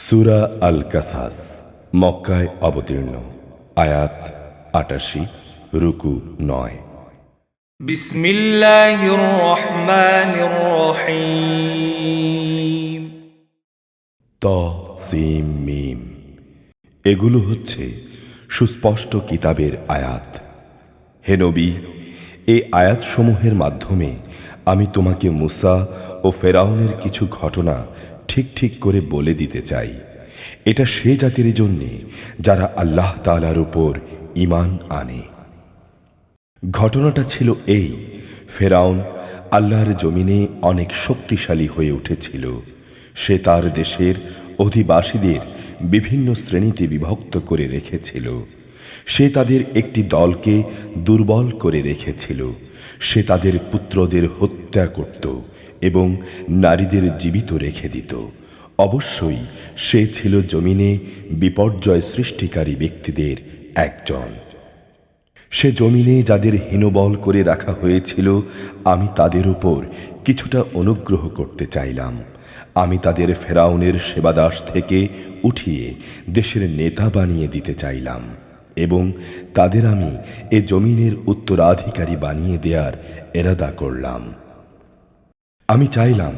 সূরা আল কাসাস মক্কায় অবতীর্ণ। আয়াত ৮৮, রুকু ৯। বিসমিল্লাহির রহমানির রহিম। ত সিম মিম, এগুলো হচ্ছে সুস্পষ্ট কিতাবের আয়াত। হে নবী, এই আয়াতসমূহের মাধ্যমে আমি তোমাকে মুসা ও ফেরাউনের কিছু ঘটনা ঠিক ঠিক করে বলে দিতে চাই। এটা সে জাতির জন্যে যারা আল্লাহ তাআলার উপর ঈমান আনে। ঘটনাটা ছিল এই: ফেরাউন আল্লাহর জমিনে অনেক শক্তিশালী হয়ে উঠেছিল। সে তার দেশের অধিবাসীদের বিভিন্ন শ্রেণীতে বিভক্ত করে রেখেছিল। সে তাদের একটি দলকে দুর্বল করে রেখেছিল। সে তাদের পুত্রদের হত্যা করত এবং নারীদের জীবিত রেখে দিত। অবশ্যই সে ছিল জমিনে বিপর্যয় সৃষ্টিকারী ব্যক্তিদের একজন। সে জমিনে যাদের হীনবল করে রাখা হয়েছিল, আমি তাদের উপর কিছুটা অনুগ্রহ করতে চাইলাম। আমি তাদের ফেরাউনের সেবাদাস থেকে উঠিয়ে দেশের নেতা বানিয়ে দিতে চাইলাম এবং তাদের আমি এ জমিনের উত্তরাধিকারী বানিয়ে দেওয়ার এরাদা করলাম। আমি চাইলাম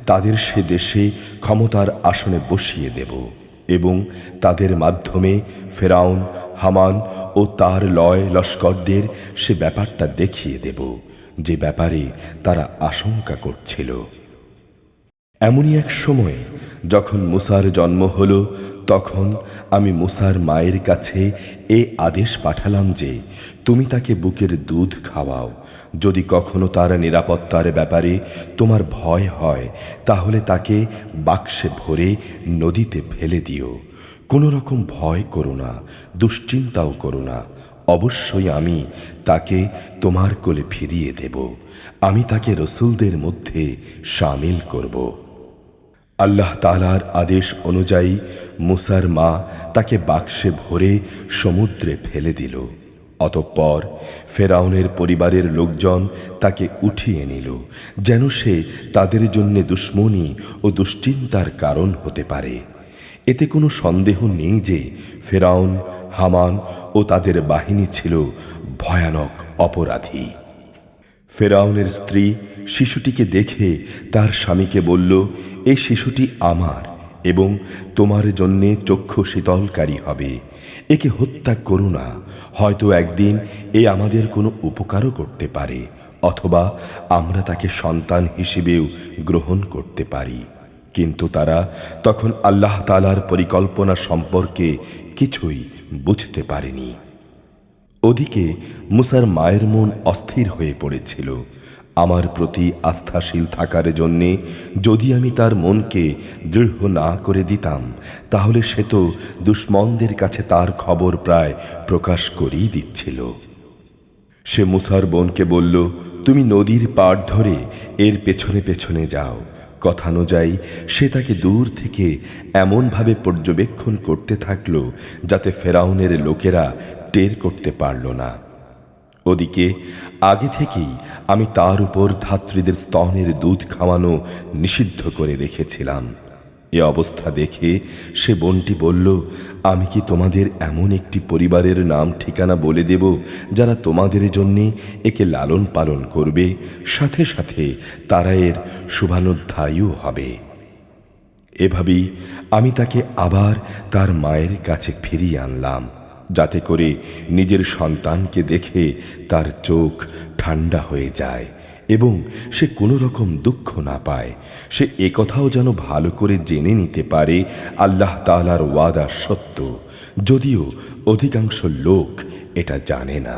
তাদের সে দেশে ক্ষমতার আসনে বসিয়ে দেব এবং তাদের মাধ্যমে ফেরাউন, হামান ও তার লয় লস্করদের সে ব্যাপারটা দেখিয়ে দেব যে ব্যাপারে তারা আশঙ্কা করছিল। এমনই এক সময়ে যখন মুসার জন্ম হলো, তখন আমি মুসার মায়ের কাছে এ আদেশ পাঠালাম যে তুমি তাকে বুকের দুধ খাওয়াও। যদি কখনো তার নিরাপত্তার ব্যাপারে তোমার ভয় হয়, তাহলে তাকে বাক্সে ভরে নদীতে ফেলে দিও। কোনো রকম ভয় করো না, দুশ্চিন্তাও করো না। অবশ্যই আমি তাকে তোমার কোলে ফিরিয়ে দেব। আমি তাকে রসুলদের মধ্যে শামিল করব। আল্লাহ তাআলার আদেশ অনুযায়ী মুসার মা তাকে বাক্সে ভরে সমুদ্রে ফেলে দিল। অতঃপর ফেরাউনের পরিবারের লোকজন তাকে উঠিয়ে নিল, যেন সে তাদের জন্য দুশ্মনী ও দুশ্চিন্তার কারণ হতে পারে। এতে কোনো সন্দেহ নেই যে ফেরাউন, হামান ও তাদের বাহিনী ছিল ভয়ানক অপরাধী। ফেরাউনের স্ত্রী শিশুটিকে দেখে তার স্বামীকে বলল, এই শিশুটি আমার এবং তোমার জন্যে চক্ষু শীতলকারী হবে। একে হত্যা করো না, হয়তো একদিন এ আমাদের কোনো উপকারও করতে পারে, অথবা আমরা তাকে সন্তান হিসেবেও গ্রহণ করতে পারি। কিন্তু তারা তখন আল্লাহ তাআলার পরিকল্পনা সম্পর্কে কিছুই বুঝতে পারেনি। ওদিকে মুসার মায়ের মন অস্থির হয়ে পড়েছিল। আমার প্রতি আস্থাশীল থাকার জন্যে যদি আমি তার মনকে দৃঢ় না করে দিতাম, তাহলে সে তো দুশ্মনদের কাছে তার খবর প্রায় প্রকাশ করেই দিচ্ছিল। সে মুসার বোনকে বলল, তুমি নদীর পাড় ধরে এর পেছনে পেছনে যাও। কথানুযায়ী সে তাকে দূর থেকে এমনভাবে পর্যবেক্ষণ করতে থাকল যাতে ফেরাউনের লোকেরা টের করতে পারল না। ওদিকে আগে থেকেই আমি তার উপর ধাত্রীদের স্তনের দুধ খাওয়ানো নিষিদ্ধ করে রেখেছিলাম। এ অবস্থা দেখে সে বোনটি বলল, আমি কি তোমাদের এমন একটি পরিবারের নাম ঠিকানা বলে দেব যারা তোমাদের জন্যে একে লালন পালন করবে, সাথে সাথে তারা এর শুভানুধ্যায়ীও হবে। এভাবেই আমি তাকে আবার তার মায়ের কাছে ফিরিয়ে আনলাম, যাতে করে নিজের সন্তানকে দেখে তার চোখ ঠান্ডা হয়ে যায় এবং সে কোনো রকম দুঃখ না পায়। সে একথাও যেন ভালো করে জেনে নিতে পারে আল্লাহ তাআলার ওয়াদা সত্য, যদিও অধিকাংশ লোক এটা জানে না।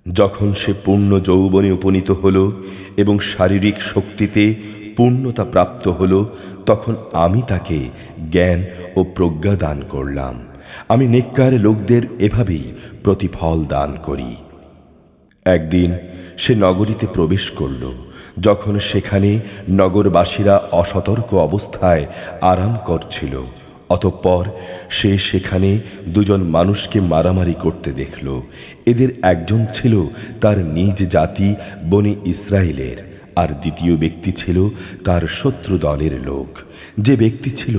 যখন সে পূর্ণ যৌবনে উপনীত হল এবং শারীরিক শক্তিতে পূর্ণতা প্রাপ্ত হল, তখন আমি তাকে জ্ঞান ও প্রজ্ঞা দান করলাম। আমি নেককার লোকদের এভাবেই প্রতিফল দান করি। একদিন সে নগরীতে প্রবেশ করল। যখন সেখানে নগরবাসীরা অসতর্ক অবস্থায় আরাম করছিল, অতঃপর সে সেখানে দুজন মানুষকে মারামারি করতে দেখল। এদের একজন ছিল তার নিজ জাতি বনি ইসরায়েলের, আর দ্বিতীয় ব্যক্তি ছিল তার শত্রু দলের লোক। যে ব্যক্তি ছিল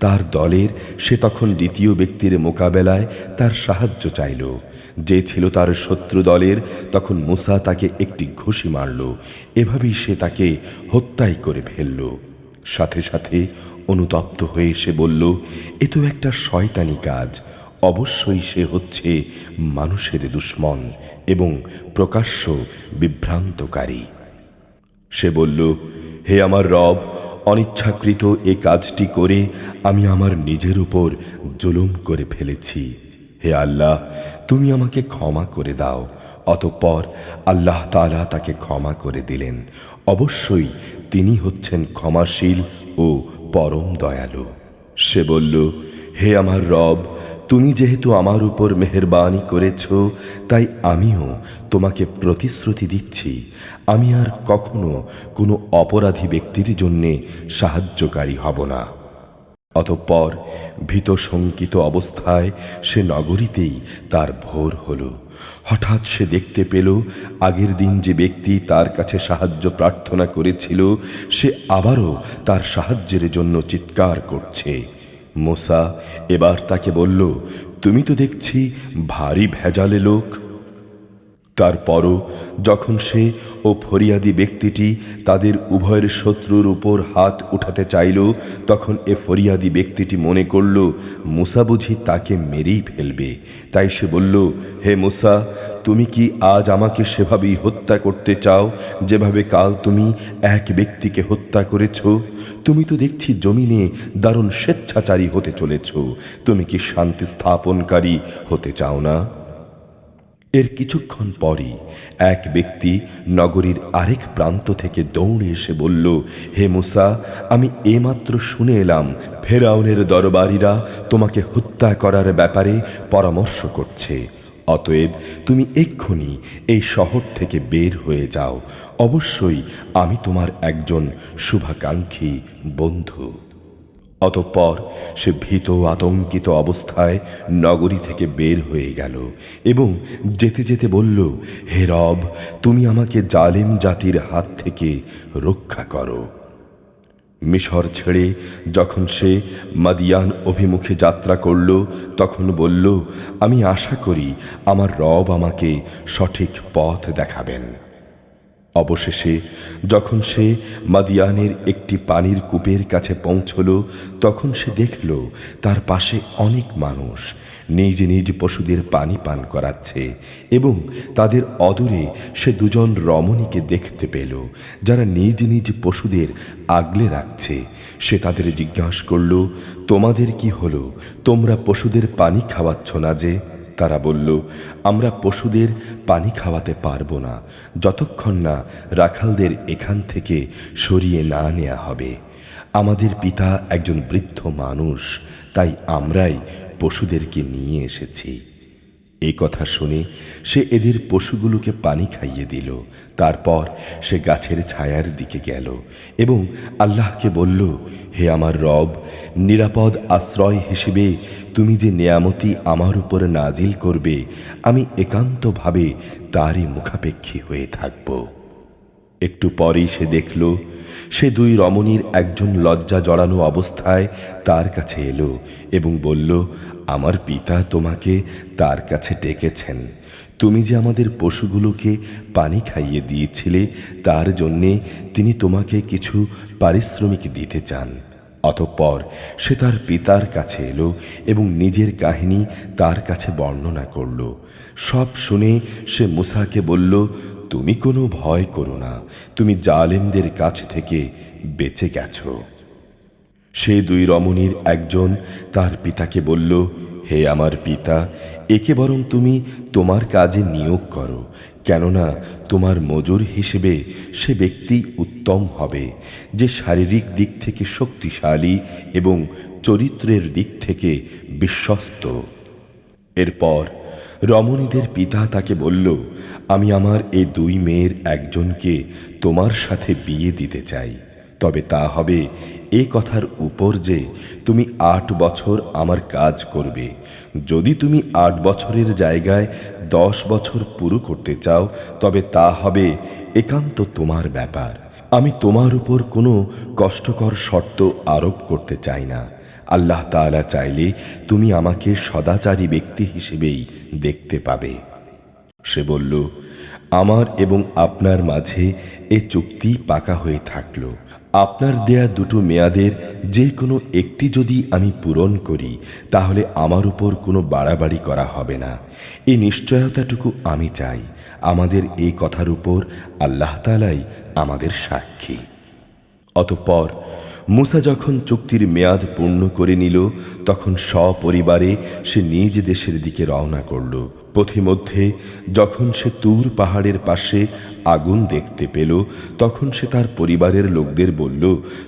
তার দলের, সে তখন দ্বিতীয় ব্যক্তির মোকাবেলায় তার সাহায্য চাইল। যে ছিল তার শত্রু দলের, তখন মুসা তাকে একটি ঘুষি মারল। এভাবেই সে তাকে হত্যাই করে ফেলল। সাথে সাথে অনুতপ্ত হয়ে সে বলল, এ তো একটা শয়তানি কাজ। অবশ্যই সে হচ্ছে মানুষের দুশমন এবং প্রকাশ্য বিভ্রান্তকারী। সে বলল, হে আমার রব, অনিচ্ছাকৃত এ কাজটি করে আমি আমার নিজের উপর জুলুম করে ফেলেছি। হে আল্লাহ, তুমি আমাকে ক্ষমা করে দাও। অতঃপর আল্লাহ তাআলা তাকে ক্ষমা করে দিলেন। অবশ্যই তিনি হচ্ছেন ক্ষমাশীল ও পরম দয়ালু। সে বলল, হে আমার রব, তুমি যেহেতু আমার উপর মেহেরবানি করেছ, তাই আমিও তোমাকে প্রতিশ্রুতি দিচ্ছি, আমি আর কখনো কোনো অপরাধী ব্যক্তির জন্যে সাহায্যকারী হব না। অতঃপর ভীত শঙ্কিত অবস্থায় সে নগরীতেই তার ভোর হল। হঠাৎ সে দেখতে পেল, আগের দিন যে ব্যক্তি তার কাছে সাহায্য প্রার্থনা করেছিল, সে আবারও তার সাহায্যের জন্য চিৎকার করছে। মুসা এবার তাকে বলল, তুমি তো দেখছি ভারী ভেজালে লোক। তারপরও যখন সে ও ফরিয়াদি ব্যক্তিটি তাদের উভয়ের শত্রুর উপর হাত উঠাতে চাইল, তখন এ ফরিয়াদি ব্যক্তিটি মনে করল মুসা বুঝি তাকে মেরেই ফেলবে। তাই সে বলল, হে মুসা, তুমি কি আজ আমাকে সেভাবেই হত্যা করতে চাও যেভাবে কাল তুমি এক ব্যক্তিকে হত্যা করেছ? তুমি তো দেখছি জমিনে দারুণ স্বেচ্ছাচারী হতে চলেছ। তুমি কি শান্তি স্থাপনকারী হতে চাও না? এর কিছুক্ষণ পরই এক ব্যক্তি নগরীর আরেক প্রান্ত থেকে দৌড়ে এসে বলল, হে মুসা, আমি এইমাত্র শুনে এলাম ফেরাউনের দরবারীরা তোমাকে হত্যা করার ব্যাপারে পরামর্শ করছে। অতএব তুমি এক্ষুনি এই শহর থেকে বের হয়ে যাও। অবশ্যই আমি তোমার একজন শুভাকাঙ্ক্ষী বন্ধু। অতঃপর সে ভীত আতঙ্কিত অবস্থায় নগরী থেকে বের হয়ে গেল এবং যেতে যেতে বলল, হে রব, তুমি আমাকে জালিম জাতির হাত থেকে রক্ষা করো। মিশর ছেড়ে যখন সে মাদিয়ান অভিমুখে যাত্রা করল, তখন বলল, আমি আশা করি আমার রব আমাকে সঠিক পথ দেখাবেন। অবশেষে যখন সে মাদিয়ানের একটি পানির কূপের কাছে পৌঁছল, তখন সে দেখল তার পাশে অনেক মানুষ নিজ নিজ পশুদের পানি পান করাচ্ছে এবং তাদের অদূরে সে দুজন রমণীকে দেখতে পেল যারা নিজ নিজ পশুদের আগলে রাখছে। সে তাদের জিজ্ঞাসা করল, তোমাদের কি হলো? তোমরা পশুদের পানি খাওয়াচ্ছ না যে? তারা বলল, আমরা পশুদের পানি খাওয়াতে পারবো না যতক্ষণ না রাখালদের এখান থেকে সরিয়ে না নেওয়া হবে। আমাদের পিতা একজন বৃদ্ধ মানুষ, তাই আমরাই পশুদেরকে নিয়ে এসেছি। এই কথা শুনে সে এদের পশুগুলোকে পানি খাইয়ে দিল। তারপর সে গাছের ছায়ার দিকে গেল এবং আল্লাহকে বলল, হে আমার রব, নিরাপদ আশ্রয় হিসেবে তুমি যে নেয়ামতি আমার উপর নাজিল করবে, আমি একান্তভাবে তারই মুখাপেক্ষী হয়ে থাকব। একটু পরেই সে দেখল সে দুই রমণীর একজন লজ্জা জড়ানো অবস্থায় তার কাছে এলো এবং বলল, আমার পিতা তোমাকে তার কাছে ডেকেছেন। তুমি যে আমাদের পশুগুলোকে পানি খাইয়ে দিয়েছিলে, তার জন্যে তিনি তোমাকে কিছু পারিশ্রমিক দিতে চান। অতঃপর সে তার পিতার কাছে এলো এবং নিজের কাহিনী তার কাছে বর্ণনা করল। সব শুনে সে মুসাকে বলল, তুমি কোনো ভয় করো না, তুমি জালেমদের কাছ থেকে বেঁচে গেছো। সে দুই রমণীর একজন তার পিতাকে বলল, হে আমার পিতা, একে বরং তুমি তোমার কাজে নিয়োগ করো, কেননা তোমার মজুর হিসেবে সে ব্যক্তি উত্তম হবে যে শারীরিক দিক থেকে শক্তিশালী এবং চরিত্রের দিক থেকে বিশ্বস্ত। এরপর রমণীদের পিতা তাকে বলল, আমি আমার এই দুই মেয়ের একজনকে তোমার সাথে বিয়ে দিতে চাই, তবে তা হবে এ কথার উপর যে তুমি 8 বছর আমার কাজ করবে। যদি তুমি 8 বছরের জায়গায় 10 বছর পুরো করতে চাও, তবে তা হবে একান্ত তোমার ব্যাপার। আমি তোমার উপর কোনো কষ্টকর শর্ত আরোপ করতে চাই না। আল্লাহ তাআলা চাইলে তুমি আমাকে সদাচারী ব্যক্তি হিসেবেই দেখতে পাবে। সে বলল, আমার এবং আপনার মাঝে এ চুক্তি পাকা হয়ে থাকল। আপনার দেয়া দুটো মেয়াদের যে কোনো একটি যদি আমি পূরণ করি, তাহলে আমার উপর কোনো বাড়াবাড়ি করা হবে না। এই নিশ্চয়তাটুকু আমি চাই। আমাদের এই কথার উপর আল্লাহ তাআলাই আমাদের সাক্ষী। অতঃপর মূসা যখন চুক্তির মেয়াদ পূর্ণ করে নিল, তখন সপরিবারে সে নিজ দেশের দিকে রওনা করল। পথিমধ্যে যখন সে তুর পাহাড়ের পাশে আগুন দেখতে পেল, তখন সে তার পরিবারের লোকদের বলল,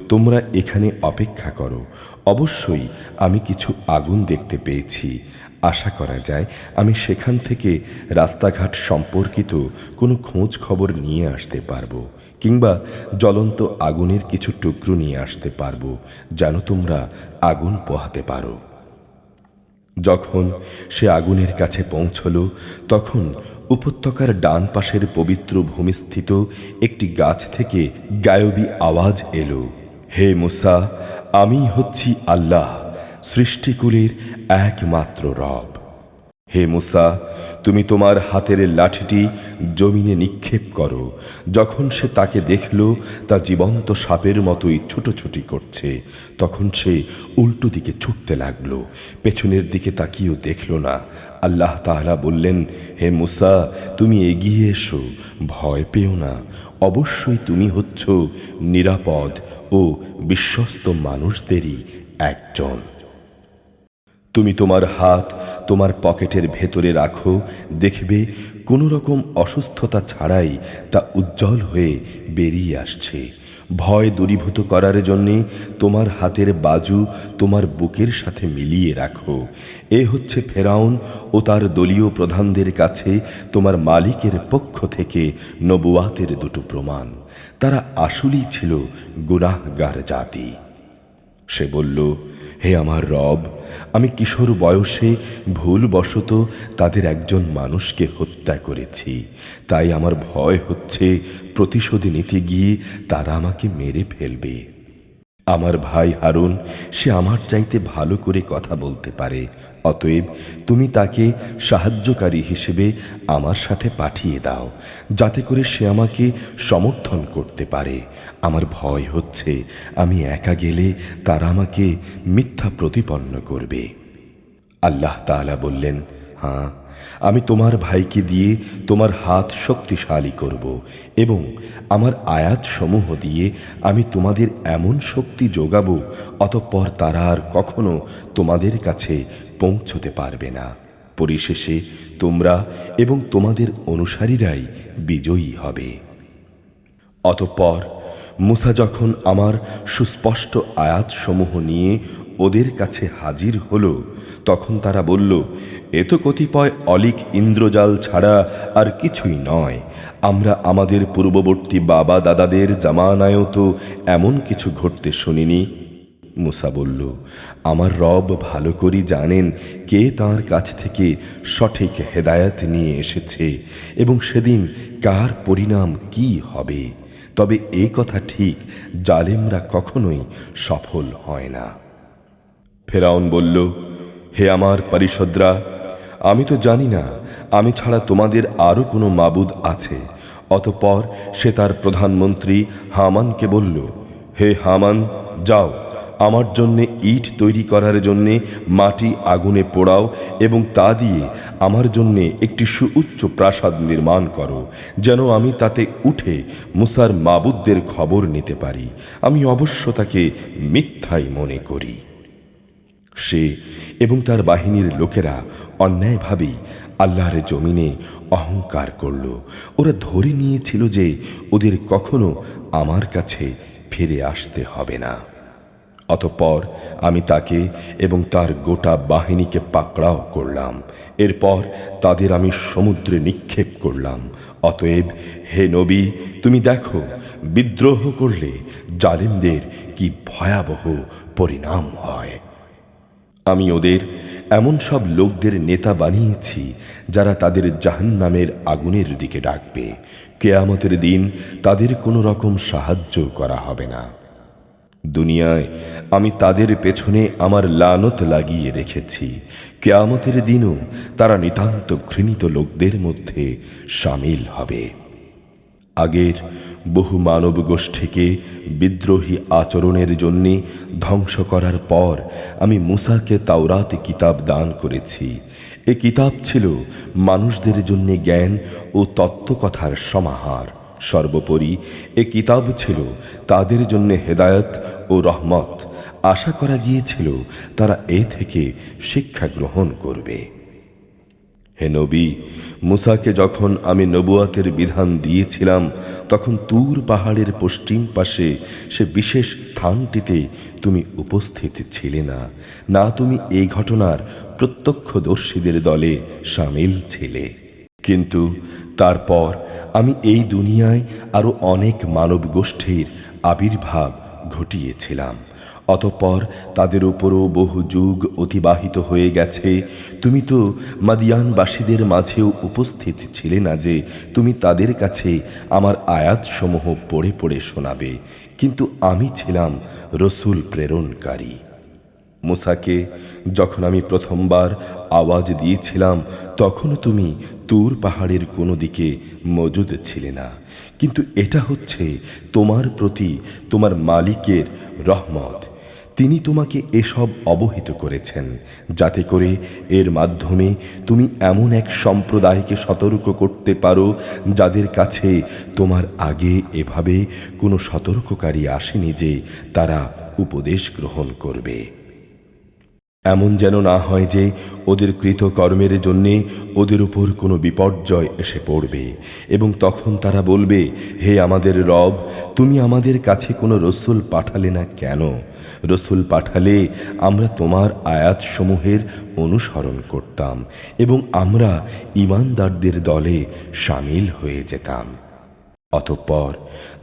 তোমরা এখানে অপেক্ষা করো, অবশ্যই আমি কিছু আগুন দেখতে পেয়েছি। আশা করা যায় আমি সেখান থেকে রাস্তাঘাট সম্পর্কিত কোনো খোঁজ খবর নিয়ে আসতে পারবো, কিংবা জ্বলন্ত আগুনের কিছু টুকরো নিয়ে আসতে পারবো, যেন তোমরা আগুন পোহাতে পারো। যখন সে আগুনের কাছে পৌঁছল, তখন উপত্যকার ডান পাশের পবিত্র ভূমিস্থিত একটি গাছ থেকে গায়বী আওয়াজ এলো, হে মূসা, আমি হচ্ছি আল্লাহ, সৃষ্টিকুলের একমাত্র রব। হে মূসা, তুমি তোমার হাতের লাঠিটি জমিনে নিক্ষেপ করো। যখন সে তাকে দেখল তা জীবন্ত সাপের মতোই ছুটোছুটি করছে, তখন সে উল্টো দিকে ছুটতে লাগলো, পেছনের দিকে তাকিয়েও দেখল না। আল্লাহ তাআলা বললেন, হে মূসা, তুমি এগিয়ে এসো, ভয় পেও না, অবশ্যই তুমি হচ্ছ নিরাপদ ও বিশ্বস্ত মানুষদেরই একজন। তুমি তোমার হাত তোমার পকেটের ভেতরে রাখো, দেখবে কোনো রকম অসুস্থতা ছাড়াই তা উজ্জ্বল হয়ে বেরিয়ে আসছে। ভয় দূরীভূত করার জন্যে তোমার হাতের বাজু তোমার বুকের সাথে মিলিয়ে রাখো। এ হচ্ছে ফেরাউন ও তার দলীয় প্রধানদের কাছে তোমার মালিকের পক্ষ থেকে নবুয়াতের দুটো প্রমাণ। তারা আসলেই ছিল গুনাহগার জাতি। সে বলল, হে আমার রব, আমি কিশোর বয়সে ভুলবশত তাদের একজন মানুষকে হত্যা করেছি, তাই আমার ভয় হচ্ছে প্রতিশোধ নিতে গিয়ে তারা আমাকে মেরে ফেলবে। আমার ভাই হারুন, সে আমার চাইতে ভালো করে কথা বলতে পারে, অতএব তুমি তাকে সাহায্যকারী হিসেবে আমার সাথে পাঠিয়ে দাও, যাতে করে সে আমাকে সমর্থন করতে পারে। আমার ভয় হচ্ছে আমি একা গেলে তারা আমাকে মিথ্যা প্রতিপন্ন করবে। আল্লাহ তাআলা বললেন, হ্যাঁ, আমি তোমার ভাইকে দিয়ে তোমার হাত শক্তিশালী করব এবং আমার আয়াত সমূহ দিয়ে আমি তোমাদের এমন শক্তি যোগাবো, অতঃপর তারা আর কখনো তোমাদের কাছে পৌঁছতে পারবে না। পরিশেষে তোমরা এবং তোমাদের অনুসারীরাই বিজয়ী হবে। অতঃপর মূসা যখন আমার সুস্পষ্ট আয়াত সমূহ নিয়ে ওদের কাছে হাজির হলো, তখন তারা বলল, এ তো কতিপয় অলিক ইন্দ্রজাল ছাড়া আর কিছুই নয়। আমরা আমাদের পূর্ববর্তী বাবা দাদাদের জামানায়ও তো এমন কিছু ঘটতে শুনিনি। মূসা বলল, আমার রব ভালো করে জানেন কে তাঁর কাছ থেকে সঠিক হেদায়েত নিয়ে এসেছে এবং সেদিন কার পরিণাম কি হবে। তবে এই কথা ঠিক, জালেমরা কখনোই সফল হয় না। ফেরাউন বলল, হে আমার পরিষদরা, আমি তো জানি না আমি ছাড়া তোমাদের আরও কোনো মাবুদ আছে। অতঃপর সে তার প্রধানমন্ত্রী হামানকে বলল, হে হামান, যাও, আমার জন্যে ইট তৈরি করার জন্যে মাটি আগুনে পোড়াও এবং তা দিয়ে আমার জন্যে একটি সুউচ্চ প্রাসাদ নির্মাণ করো, যেন আমি তাতে উঠে মূসার মাবুদদের খবর নিতে পারি। আমি অবশ্য তাকে মিথ্যাই মনে করি। সে এবং তার বাহিনীর লোকেরা অন্যায়ভাবেই আল্লাহর জমিনে অহংকার করল। ওরা ধরে নিয়েছিল যে ওদের কখনো আমার কাছে ফিরে আসতে হবে না। অতঃপর আমি তাকে এবং তার গোটা বাহিনীকে পাকড়াও করলাম। এরপর তাদের আমি সমুদ্রে নিক্ষেপ করলাম। অতএব হে নবী, তুমি দেখো বিদ্রোহ করলে জালিমদের কি ভয়াবহ পরিণাম হয়। আমি ওদের এমন সব লোকদের নেতা বানিয়েছি যারা তাদের জাহান্নামের আগুনের দিকে ডাকবে। কিয়ামতের দিন তাদের কোনো রকম সাহায্য করা হবে না। দুনিয়ায় আমি তাদের পেছনে আমার লানত লাগিয়ে রেখেছি। কিয়ামতের দিনও তারা নিতান্ত ঘৃণিত লোকদের মধ্যে শামিল হবে। আগের বহু মানব গোষ্ঠীকে বিদ্রোহী আচরণের জন্য ধ্বংস করার পর আমি মুসাকে তাওরাত কিতাব দান করেছি। এ কিতাব ছিল মানুষদের জন্য জ্ঞান ও তত্ত্বকথার সমাহার। সর্বোপরি এ কিতাব ছিল তাদের জন্য হেদায়েত ও রহমত। আশা করা গিয়েছিল তারা এ থেকে শিক্ষা গ্রহণ করবে। হে নবী, মুসাকে যখন আমি নবুয়াতের বিধান দিয়েছিলাম তখন তুর পাহাড়ের পশ্চিম পাশে সে বিশেষ স্থানটিতে তুমি উপস্থিত ছিলে না, না তুমি এই ঘটনার প্রত্যক্ষদর্শীদের দলে শামিল ছিলে। কিন্তু তারপর আমি এই দুনিয়ায় আরো অনেক মানব গোষ্ঠীর আবির্ভাব ঘটিয়েছিলাম। অতঃপর তাদের উপরও বহু যুগ অতিবাহিত হয়ে গেছে। তুমি তো মাদিয়ানবাসীদের মাঝেও উপস্থিত ছিলে না যে তুমি তাদের কাছে আমার আয়াতসমূহ পড়ে পড়ে শোনাবে, কিন্তু আমি ছিলাম রসূল প্রেরণকারী। মুসাকে যখন আমি প্রথমবার আওয়াজ দিয়েছিলাম তখনও তুমি তুর পাহাড়ের কোনো দিকে মজুদ ছিলে না। কিন্তু এটা হচ্ছে তোমার প্রতি তোমার মালিকের রহমত। তিনি তোমাকে এসব অবহিত করেছেন যাতে করে এর মাধ্যমে তুমি এমন এক সম্প্রদায়কে সতর্ক করতে পারো যাদের কাছে তোমার আগে এভাবে কোনো সতর্ককারী আসেনি যে তারা উপদেশ গ্রহণ করবে। এমন যেন না হয় যে ওদের কৃতকর্মের জন্যে ওদের উপর কোনো বিপর্যয় এসে পড়বে এবং তখন তারা বলবে, হে আমাদের রব, তুমি আমাদের কাছে কোনো রসুল পাঠালে না কেন? রসুল পাঠালে আমরা তোমার আয়াতসমূহের অনুসরণ করতাম এবং আমরা ঈমানদারদের দলে শামিল হয়ে যেতাম। অতঃপর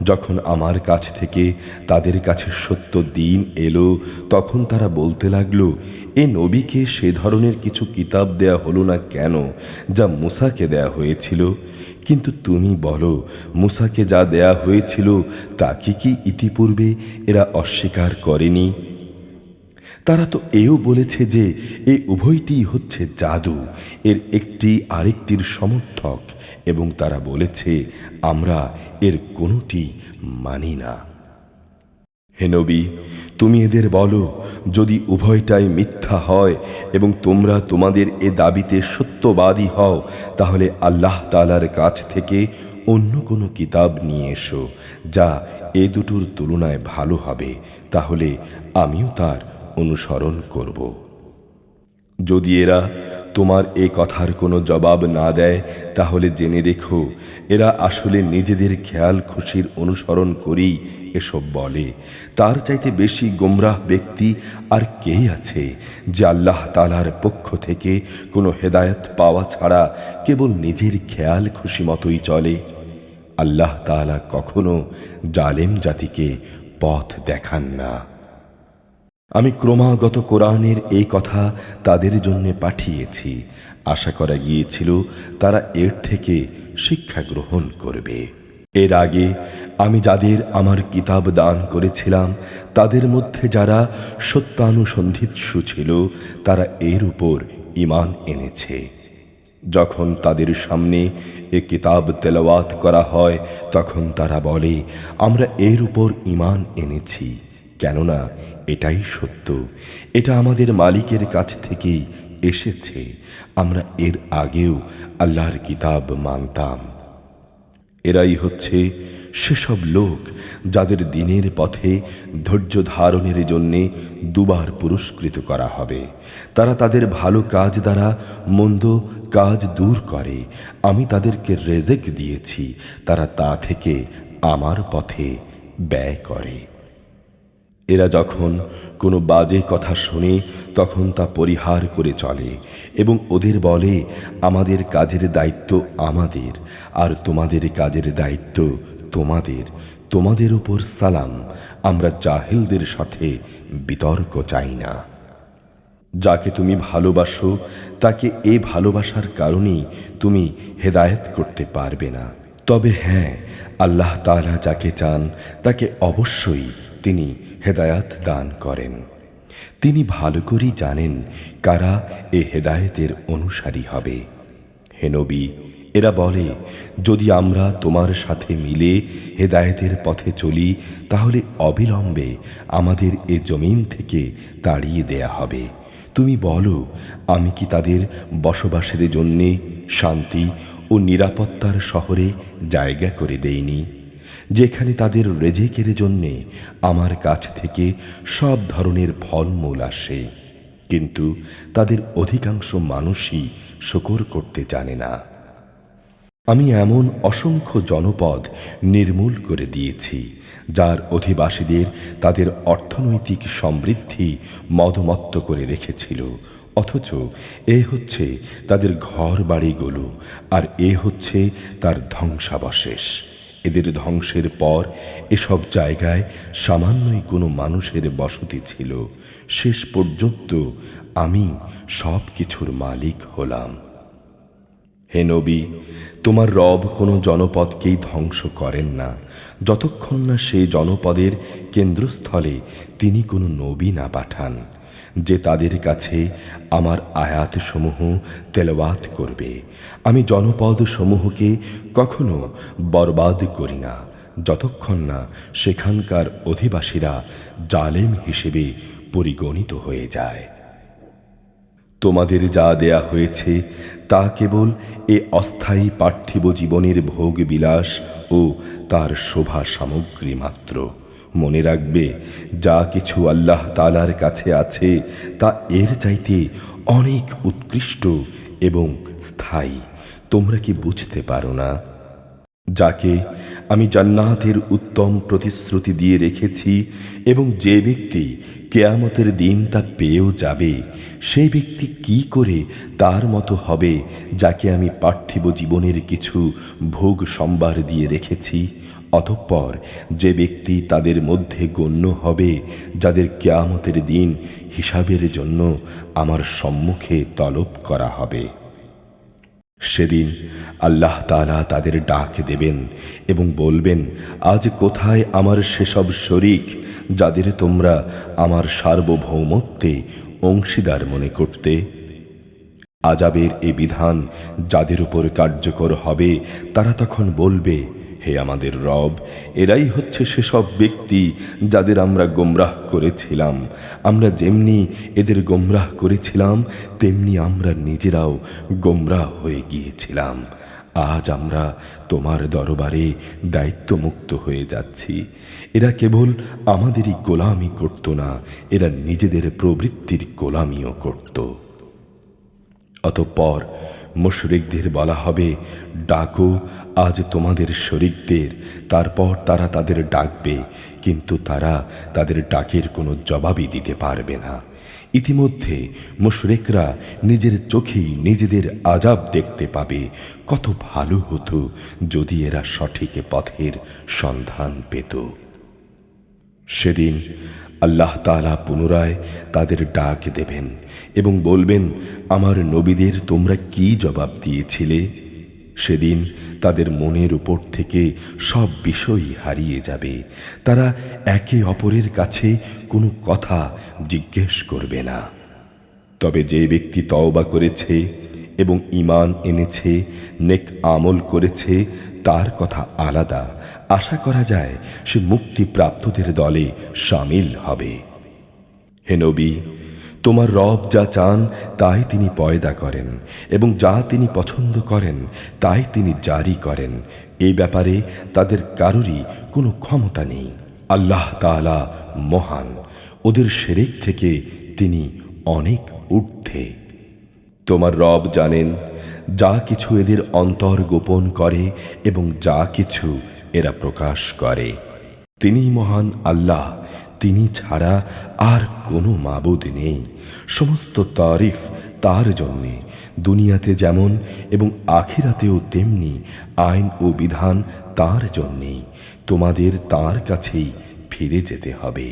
যখন আমার কাছ থেকে তাদের কাছে সত্য দিন এলো তখন তারা বলতে লাগলো, এ নবীকে সে ধরনের কিছু কিতাব দেয়া হলো না কেন যা মুসাকে দেয়া হয়েছিল? কিন্তু তুমি বলো, মুসাকে যা দেয়া হয়েছিল তাকে কি ইতিপূর্বে এরা অস্বীকার করেনি? তারা তো এও বলেছে যে এই উভয়টিই হচ্ছে জাদু, এর একটি আরেকটির সমর্থক, এবং তারা বলেছে আমরা এর কোনোটি মানি না। হে নবী, তুমি এদের বলো, যদি উভয়টাই মিথ্যা হয় এবং তোমরা তোমাদের এ দাবিতে সত্যবাদী হও তাহলে আল্লাহ তাআলার কাছ থেকে অন্য কোনো কিতাব নিয়ে এসো যা এ দুটোর তুলনায় ভালো হবে, তাহলে আমিও তার অনুসরণ করব। যদি এরা তোমার এ কথার কোনো জবাব না দেয় তাহলে জেনে রেখো এরা আসলে নিজেদের খেয়াল খুশির অনুসরণ করেই এসব বলে। তার চাইতে বেশি গোমরাহ ব্যক্তি আর কে আছে যে আল্লাহ তাআলার পক্ষ থেকে কোনো হেদায়েত পাওয়া ছাড়া কেবল নিজের খেয়াল খুশি মতোই চলে? আল্লাহ তাআলা কখনো জালেম জাতিকে পথ দেখান না। আমি ক্রমাগত কোরআনের এই কথা তাদের জন্য পাঠিয়েছি, আশা করা গিয়েছিল তারা এর থেকে শিক্ষা গ্রহণ করবে। এর আগে আমি যাদের আমার কিতাব দান করেছিলাম তাদের মধ্যে যারা সত্যানুসন্ধিৎসু ছিল তারা এর উপর ঈমান এনেছে। যখন তাদের সামনে এ কিতাব তেলাওয়াত করা হয় তখন তারা বলে, আমরা এর উপর ঈমান এনেছি, কেননা এটাই সত্য, এটা আমাদের মালিকের কাছ থেকেই এসেছে, আমরা এর আগেও আল্লাহর কিতাব মানতাম। এরাই হচ্ছে সেসব লোক যাদের দিনের পথে ধৈর্য ধারণের জন্যে দুবার পুরস্কৃত করা হবে। তারা তাদের ভালো কাজ দ্বারা মন্দ কাজ দূর করে। আমি তাদেরকে রেজেক দিয়েছি, তারা তা থেকে আমার পথে ব্যয় করে। এরা যখন কোনো বাজে কথা শুনে তখন তা পরিহার করে চলে এবং ওদের বলে, আমাদের কাজের দায়িত্ব আমাদের আর তোমাদের কাজের দায়িত্ব তোমাদের, তোমাদের উপর সালাম, আমরা জাহেলদের সাথে বিতর্ক চাই না। যাকে তুমি ভালোবাসো তাকে এ ভালোবাসার কারণেই তুমি হেদায়েত করতে পারবে না। তবে হ্যাঁ, আল্লাহ তাআলা যাকে চান তাকে অবশ্যই তিনি হেদায়াত দান করেন। তিনি ভালো করেই জানেন কারা এ হেদায়েতের অনুসারী হবে। হে নবী, এরা বলে, যদি আমরা তোমার সাথে মিলে হেদায়েতের পথে চলি তাহলে অবিলম্বে আমাদের এ জমিন থেকে তাড়িয়ে দেয়া হবে। তুমি বলো, আমি কি তাদের বসবাসের জন্যে শান্তি ও নিরাপত্তার শহরে জায়গা করে দেইনি, যেখানে তাদের রেজেকের জন্যে আমার কাছ থেকে সব ধরনের ফলমূল আসে, কিন্তু তাদের অধিকাংশ মানুষই শুকর করতে জানে না। আমি এমন অসংখ্য জনপদ নির্মূল করে দিয়েছি যার অধিবাসীদের তাদের অর্থনৈতিক সমৃদ্ধি মদমত্ত করে রেখেছিল, অথচ এ হচ্ছে তাদের ঘর বাড়িগুলো, আর এ হচ্ছে তার ধ্বংসাবশেষ। এদের ধ্বংসের পর এসব জায়গায় সামান্যই কোনো মানুষের বসতি ছিল। শেষ পর্যন্ত আমি সব কিছুর মালিক হলাম। হে নবী, তোমার রব কোনো জনপদকেই ধ্বংস করেন না যতক্ষণ না সেই জনপদের কেন্দ্রস্থলে তিনি কোনো নবী না পাঠান, যে তাদের কাছে আমার আয়াতসমূহ তেলাওয়াত করবে। আমি জনপদ সমূহকে কখনো বরবাদ করি না যতক্ষণ না সেখানকার অধিবাসীরা জালেম হিসেবে পরিগণিত হয়ে যায়। তোমাদের যা দেয়া হয়েছে তা কেবল এ অস্থায়ী পার্থিব জীবনের ভোগ বিলাস ও তার শোভা সামগ্রী মাত্র। মনে রাখবে, যা কিছু আল্লাহ তাআলার কাছে আছে তা এর চাইতে অনেক উৎকৃষ্ট এবং স্থায়ী। তোমরা কি বুঝতে পারো না? যাকে আমি জান্নাতের উত্তম প্রতিশ্রুতি দিয়ে রেখেছি এবং যে ব্যক্তি কিয়ামতের দিন তা পেয়েও যাবে, সেই ব্যক্তি কি করে তার মতো হবে যাকে আমি পার্থিব জীবনের কিছু ভোগ সম্ভার দিয়ে রেখেছি? অতঃপর যে ব্যক্তি তাদের মধ্যে গণ্য হবে যাদের কিয়ামতের দিন হিসাবের জন্য আমার সম্মুখে তলব করা হবে, সেদিন আল্লাহ তাআলা তাদের ডাক দেবেন এবং বলবেন, আজ কোথায় আমার সেসব শরীক যাদের তোমরা আমার সার্বভৌমত্বে অংশীদার মনে করতে? আযাবের এ বিধান যাদের উপর কার্যকর হবে তারা তখন বলবে, হে আমাদের রব, এরাই হচ্ছে সেসব ব্যক্তি যাদের আমরা গোমরাহ করেছিলাম। আমরা যেমনি এদের গোমরাহ করেছিলাম তেমনি আমরা নিজেরাও গোমরাহ হয়ে গিয়েছিলাম। আজ আমরা তোমার দরবারে দায়িত্বমুক্ত হয়ে যাচ্ছি। এরা কেবল আমাদেরই গোলামি করত না, এরা নিজেদের প্রবৃত্তির গোলামিও করত। অতঃপর মুশরিকদের বলা হবে, ডাকো আজ তোমাদের শরীকদের। তারপর তারা তাদের ডাকবে, কিন্তু তারা তাদের ডাকের কোনো জবাবই দিতে পারবে না। ইতিমধ্যে মুশরিকরা নিজের চোখেই নিজেদের আযাব দেখতে পাবে। কত ভালো হতো যদি এরা সঠিক পথের সন্ধান পেত। সেদিন আল্লাহ তাআলা পুনরায় তাদের ডাক দেবেন এবং বলবেন, আমার নবীদের তোমরা কি জবাব দিয়েছিলে? সেদিন তাদের মনের উপর থেকে সব বিষয়ই হারিয়ে যাবে। তারা একে অপরের কাছে কোনো কথা জিজ্ঞেস করবে না। তবে যে ব্যক্তি তওবা করেছে এবং ঈমান এনেছে, নেক আমল করেছে, তার কথা আলাদা। আশা করা যায় সে মুক্তিপ্রাপ্তদের দলে শামিল হবে। হে নবী, তোমার রব যা চান তাই তিনি পয়দা করেন এবং যা তিনি পছন্দ করেন তাই তিনি জারি করেন। এই ব্যাপারে তাদের কারোরই কোনো ক্ষমতা নেই। আল্লাহ তাআলা মহান, ওদের শিরক থেকে তিনি অনেক ঊর্ধ্বে। তোমার রব জানেন যা কিছু এদের অন্তর গোপন করে এবং যা কিছু এরা প্রকাশ করে। তিনি মহান আল্লাহ, তিনি ছাড়া আর কোনো মাবুদ নেই। সমস্ত তারিফ তার জন্যে, দুনিয়াতে যেমন এবং আখিরাতেও তেমনি। আইন ও বিধান তার জন্যেই। তোমাদের তার কাছেই ফিরে যেতে হবে।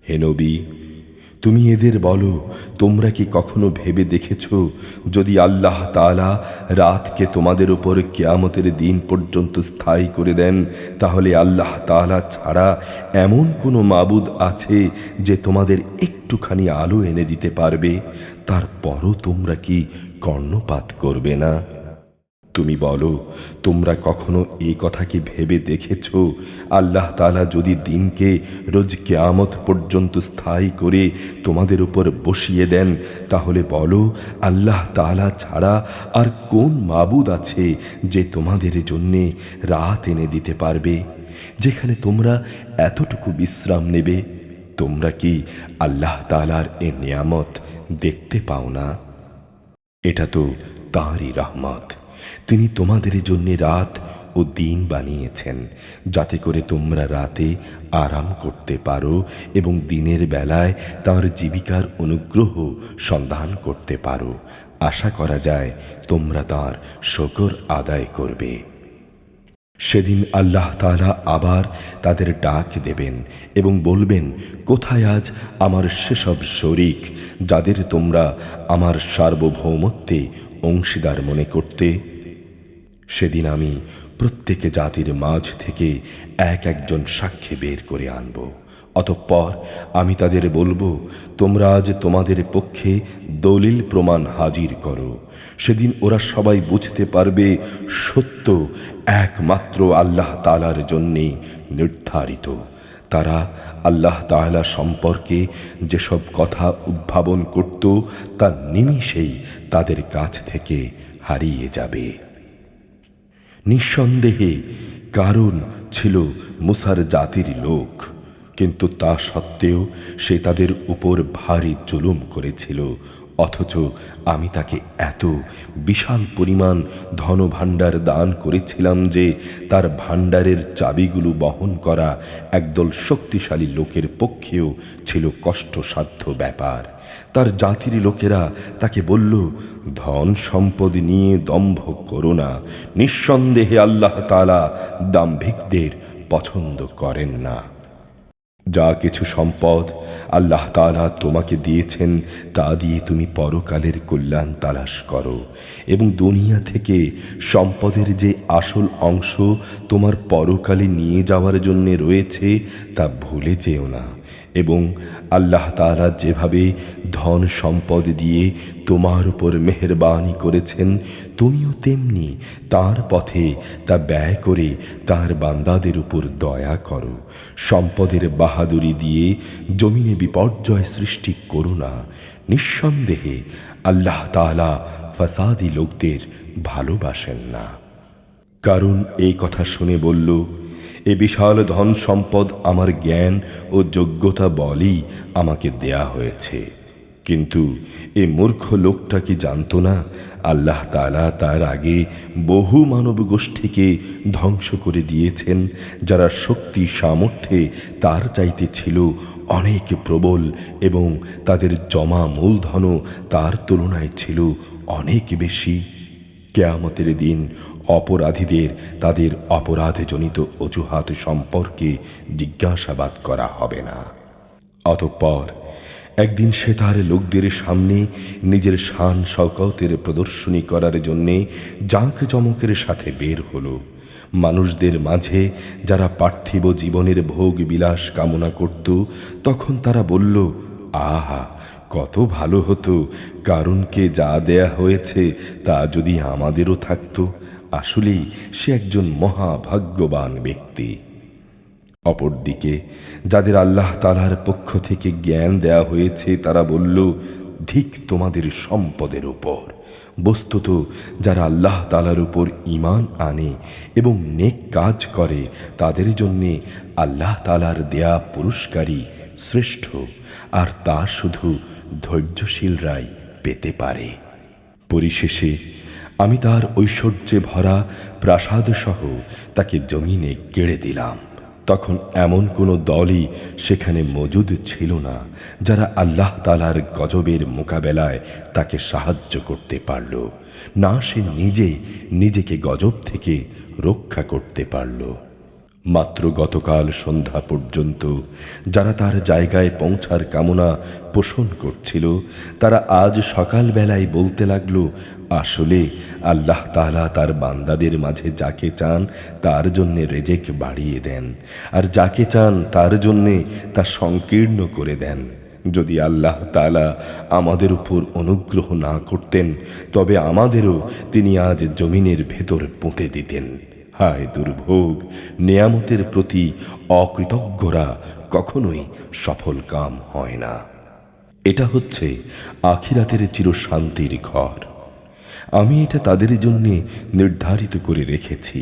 হে নবী, তুমি এদের বলো, তোমরা কি কখনো ভেবে দেখেছ, যদি আল্লাহ তাআলা রাতকে তোমাদের উপর কিয়ামতের দিন পর্যন্ত স্থায়ী করে দেন, তাহলে আল্লাহ তাআলা ছাড়া এমন কোনো মাবুদ আছে যে তোমাদের একটুখানি আলো এনে দিতে পারবে? তারপরও তোমরা কি কর্ণপাত করবে না? তুমি বলো, তোমরা কখনো এই কথা কি ভেবে দেখেছ, আল্লাহ তাআলা যদি দিনকে রোজ কিয়ামত পর্যন্ত স্থায়ী করে তোমাদের উপর বসিয়ে দেন, তাহলে বলো আল্লাহ তাআলা ছাড়া আর কোন মাবুদ আছে যে তোমাদের জন্যে রাত এনে দিতে পারবে, যেখানে তোমরা এতটুকু বিশ্রাম নেবে? তোমরা কি আল্লাহ তাআলার এ নিয়ামত দেখতে পাও না? এটা তো তাঁরই রহমত। তিনি তোমাদের জন্য রাত ও দিন বানিয়েছেন, যাতে করে তোমরা রাতে আরাম করতে পারো এবং দিনের বেলায় তাঁর জীবিকার অনুগ্রহ সন্ধান করতে পারো। আশা করা যায় তোমরা তাঁর শুকর আদায় করবে। সেদিন আল্লাহ তাআলা আবার তাদের ডাক দেবেন এবং বলবেন, কোথায় আজ আমার সেসব শরীক যাদের তোমরা আমার সার্বভৌমত্বে অংশীদার মনে করতে? সেদিন আমি প্রত্যেক জাতির মাঝ থেকে এক একজন সাক্ষী বের করে আনব। অতঃপর আমি তাদের বলবো, তোমরা আজ তোমাদের পক্ষে দলিল প্রমাণ হাজির করো। সেদিন ওরা সবাই বুঝতে পারবে সত্য একমাত্র আল্লাহ তাআলার জন্যে নির্ধারিত। তারা আল্লাহ তাআলা সম্পর্কে যেসব কথা উদ্ভাবন করত, তা নিমিষেই তাদের কাছ থেকে হারিয়ে যাবে। নিঃসন্দেহে কারণ ছিল মুসার জাতির লোক, কিন্তু তা সত্ত্বেও সে তাদের উপর ভারী জুলুম করেছিল। অথচ আমি তাকে এত বিশাল পরিমাণ ধনভাণ্ডার দান করেছিলাম যে তার ভাণ্ডারের চাবিগুলো বহন করা একদল শক্তিশালী লোকের পক্ষেও ছিল কষ্টসাধ্য ব্যাপার। তার জাতির লোকেরা তাকে বলল, ধন সম্পদ নিয়ে দম্ভ করো না, নিঃসন্দেহে আল্লাহ তাআলা দাম্ভিকদের পছন্দ করেন না। যা কিছু সম্পদ আল্লাহ তাআলা তোমাকে দিয়েছেন, তা দিয়ে তুমি পরকালের কল্যাণ তালাশ করো এবং দুনিয়া থেকে সম্পদের যে আসল অংশ তোমার পরকালে নিয়ে যাওয়ার জন্য রয়েছে তা ভুলে যেও না। এবং আল্লাহ তাআলা যেভাবে ধন সম্পদ দিয়ে তোমার উপর মেহেরবানি করেছেন, তুমিও তেমনি তার পথে তা ব্যয় করে তার বান্দাদের উপর দয়া করো। সম্পদের বাহাদুরি দিয়ে জমিনে বিপর্যয় সৃষ্টি করো না। নিঃসন্দেহে আল্লাহ তাআলা ফাসাদি লোকদের ভালোবাসেন না। কারণ এই কথা শুনে বলল, এ বিশাল ধন সম্পদ আমার জ্ঞান ও যোগ্যতা বলেই আমাকে দেয়া হয়েছে। কিন্তু এ মূর্খ লোকটা কি জানতো না, আল্লাহ তাআলা তার আগে বহু মানব গোষ্ঠীকে ধ্বংস করে দিয়েছেন, যারা শক্তি সামর্থ্যে তার চাইতে ছিল অনেক প্রবল এবং তাদের জমা মূলধনও তার তুলনায় ছিল অনেক বেশি। কিয়ামতের দিন অপরাধীদের তাদের অপরাধজনিত অজুহাত সম্পর্কে জিজ্ঞাসাবাদ করা হবে না। অতঃপর একদিন সে তার লোকদের সামনে নিজের শান শওকতের প্রদর্শনী করার জন্যে জাঁকজমকের সাথে বের হলো। মানুষদের মাঝে যারা পার্থিব জীবনের ভোগ বিলাস কামনা করত, তখন তারা বলল, আহা, কত ভালো হতো কারুনকে যা দেয়া হয়েছে তা যদি আমাদেরও থাকতো। আসলেই সে একজন মহাভাগ্যবান ব্যক্তি। অপরদিকে যাদের আল্লাহ তাআলার পক্ষ থেকে জ্ঞান দেয়া হয়েছে, তারা বলল, ধিক তোমাদের সম্পদের উপর। বস্তুত যারা আল্লাহ তাআলার উপর ঈমান আনে এবং নেক কাজ করে, তাদের জন্যে আল্লাহ তাআলার দেয়া পুরস্কারই শ্রেষ্ঠ, আর তা শুধু ধৈর্যশীলরাই পেতে পারে। পরিশেষে আমি তার ঐশ্বর্যে ভরা প্রাসাদসহ তাকে জমিনে গেড়ে দিলাম। তখন এমন কোনো দলই সেখানে মজুদ ছিল না যারা আল্লাহ তাআলার গজবের মোকাবেলায় তাকে সাহায্য করতে পারল, না সে নিজে নিজেকে গজব থেকে রক্ষা করতে পারল। মাত্র গতকাল সন্ধ্যা পর্যন্ত যারা তার জায়গায় পৌঁছার কামনা পোষণ করছিল, তারা আজ সকালবেলায় বলতে লাগলো, আসলে আল্লাহ তাআলা তার বান্দাদের মাঝে যাকে চান তার জন্যে রেজেক বাড়িয়ে দেন, আর যাকে চান তার জন্যে তা সংকীর্ণ করে দেন। যদি আল্লাহ তাআলা আমাদের উপর অনুগ্রহ না করতেন, তবে আমাদেরও তিনি আজ জমিনের ভেতর পুঁতে দিতেন। হায় দুর্ভোগ! নেয়ামতের প্রতি অকৃতজ্ঞরা কখনোই সফল কাম হয় না। এটা হচ্ছে আখিরাতের চিরশান্তির ঘর। আমি এটা তাদের জন্যে নির্ধারিত করে রেখেছি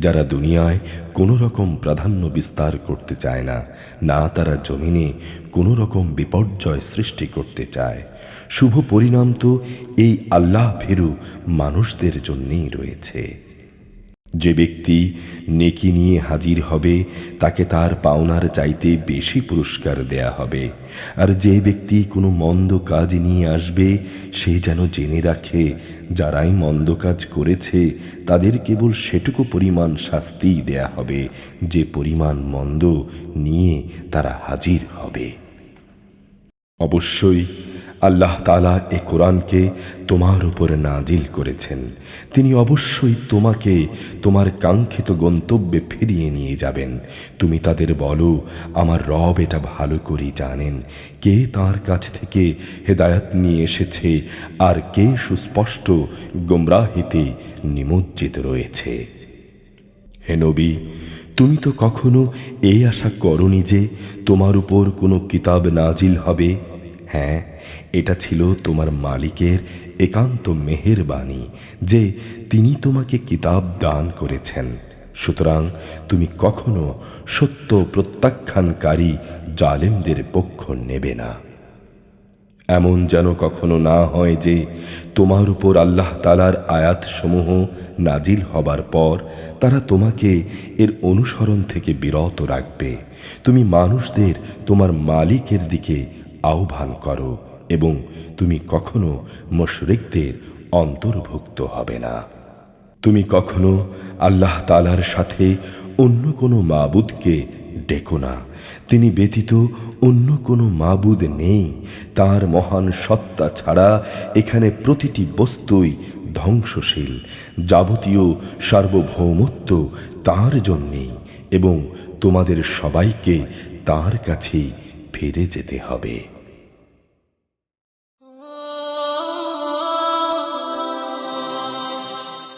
যারা দুনিয়ায় কোনো রকম প্রাধান্য বিস্তার করতে চায় না, না তারা জমিনে কোনো রকম বিপর্যয় সৃষ্টি করতে চায়। শুভ পরিণাম তো এই আল্লাহ ভীরু মানুষদের জন্যেই রয়েছে। যে ব্যক্তি নেকি নিয়ে হাজির হবে তাকে তার পাওনার চাইতে বেশি পুরস্কার দেয়া হবে, আর যে ব্যক্তি কোনো মন্দ কাজ নিয়ে আসবে সে যেন জেনে রাখে যারাই মন্দ কাজ করেছে তাদের কেবল সেটুকু পরিমাণ শাস্তিই দেয়া হবে যে পরিমাণ মন্দ নিয়ে তারা হাজির হবে। অবশ্যই আল্লাহ তাআলা এ কোরআনকে তোমার উপর নাজিল করেছেন। তিনি অবশ্যই তোমাকে তোমার কাঙ্ক্ষিত গন্তব্যে ফিরিয়ে নিয়ে যাবেন। তুমি তাদের বলো, আমার রব এটা ভালো করে জানেন কে তার কাছ থেকে হেদায়াত নিয়ে এসেছে আর কে সুস্পষ্ট গোমরাহিতে নিমজ্জিত রয়েছে। হে নবী, তুমি তো কখনো এই আশা করনি যে তোমার উপর কোনো কিতাব নাজিল হবে। হ্যাঁ, এটা ছিল তোমার মালিকের একান্ত মেহেরবানি যে তিনি তোমাকে কিতাব দান করেছেন। সুতরাং তুমি কখনো সত্য প্রত্যাখ্যানকারী জালেমদের পক্ষ নেবে না। এমন যেন কখনো না হয় যে তোমার উপর আল্লাহ তাআলার আয়াতসমূহ নাজিল হবার পর তারা তোমাকে এর অনুসরণ থেকে বিরত রাখবে। তুমি মানুষদের তোমার মালিকের দিকে আহ্বান করো এবং তুমি কখনো মুশরিকদের অন্তর্ভুক্ত হবে না। তুমি কখনো আল্লাহ তাআলার সাথে অন্য কোনো মাবুদকে ডেকো না। তিনি ব্যতীত অন্য কোনো মাবুদ নেই। তার মহান সত্তা ছাড়া এখানে প্রতিটি বস্তুই ধ্বংসশীল। যাবতীয় সার্বভৌমত্ব তার জন্যেই এবং তোমাদের সবাইকে তার কাছেই ফিরে যেতে হবে।